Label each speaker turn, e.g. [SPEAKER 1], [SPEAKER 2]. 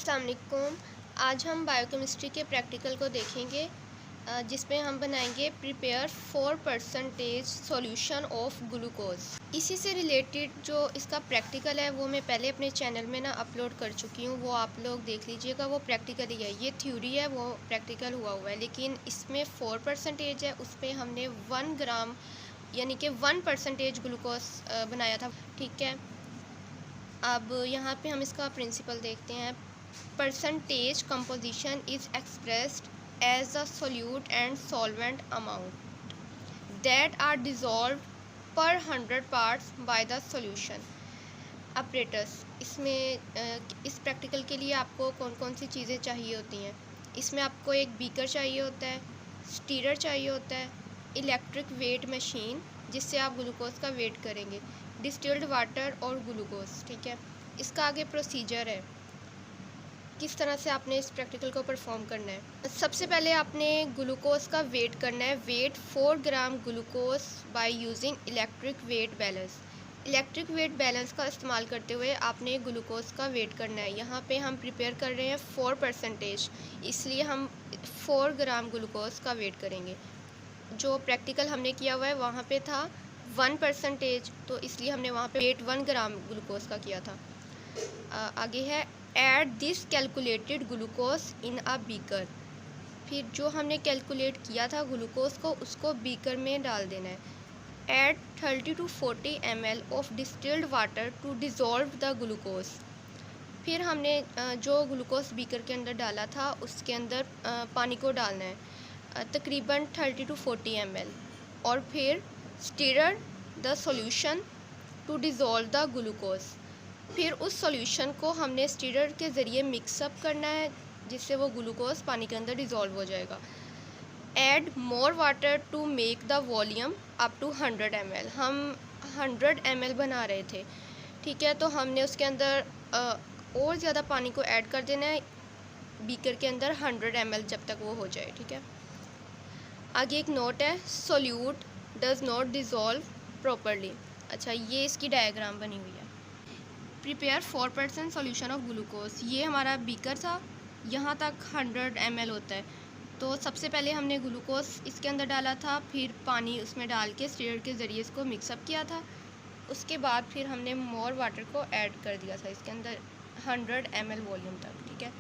[SPEAKER 1] अस्सलाम वालेकुम। आज हम बायोकेमिस्ट्री के प्रैक्टिकल को देखेंगे जिसमें हम बनाएंगे प्रिपेयर 4% सॉल्यूशन ऑफ ग्लूकोज। इसी से रिलेटेड जो इसका प्रैक्टिकल है वो मैं पहले अपने चैनल में ना अपलोड कर चुकी हूँ, वो आप लोग देख लीजिएगा। वो प्रैक्टिकल ही है, ये थ्योरी है, वो प्रैक्टिकल हुआ है। लेकिन इसमें 4% है, उस पर हमने 1 ग्राम यानी कि 1% ग्लूकोज बनाया था। ठीक है, अब यहाँ पे हम इसका प्रिंसिपल देखते हैं। Percentage composition is expressed as a solute and solvent amount that are dissolved per 100 parts by the solution. Operators, इसमें इस प्रैक्टिकल के लिए आपको कौन कौन सी चीज़ें चाहिए होती हैं। इसमें आपको एक बीकर चाहिए होता है, स्टीरर चाहिए होता है, इलेक्ट्रिक वेट मशीन जिससे आप ग्लूकोज का वेट करेंगे, डिस्टिल्ड वाटर और ग्लूकोज। ठीक है, इसका आगे प्रोसीजर है, किस तरह से आपने इस प्रैक्टिकल को परफॉर्म करना है। सबसे पहले आपने ग्लूकोज का वेट करना है। Weight 4 gram glucose by using electric weight balance. Electric weight balance का इस्तेमाल करते हुए आपने ग्लूकोज का वेट करना है। यहाँ पे हम प्रिपेयर कर रहे हैं 4%, इसलिए हम 4 ग्राम ग्लूकोज का वेट करेंगे। जो प्रैक्टिकल हमने किया हुआ है वहाँ पे था 1%, तो इसलिए हमने वहाँ पे वेट 1 ग्राम ग्लूकोज का किया था। आगे है add this calculated glucose in a beaker. फिर जो हमने कैलकुलेट किया था ग्लूकोज को, उसको बीकर में डाल देना है। Add 30 to 40 ml of distilled water to dissolve the glucose. फिर हमने जो ग्लूकोज बीकर के अंदर डाला था उसके अंदर पानी को डालना है, तकरीबन 30 to 40 ml, और फिर stir the solution to dissolve the glucose. फिर उस सॉल्यूशन को हमने स्टीरर के ज़रिए मिक्सअप करना है जिससे वो ग्लूकोज पानी के अंदर डिज़ोल्व हो जाएगा। Add more water to make the volume up to 100 ml। हम 100 ml बना रहे थे, ठीक है, तो हमने उसके अंदर और ज़्यादा पानी को ऐड कर देना है बीकर के अंदर 100 ml जब तक वो हो जाए। ठीक है, आगे एक नोट है, solute does not dissolve properly. अच्छा, ये इसकी डायग्राम बनी हुई है। Prepare 4% solution of glucose. ये हमारा बीकर था, यहाँ तक 100 ml होता है। तो सबसे पहले हमने ग्लूकोज इसके अंदर डाला था, फिर पानी उसमें डाल के स्टीरर के ज़रिए इसको मिक्सअप किया था। उसके बाद फिर हमने मोर वाटर को ऐड कर दिया था इसके अंदर 100 ml वॉल्यूम तक। ठीक है,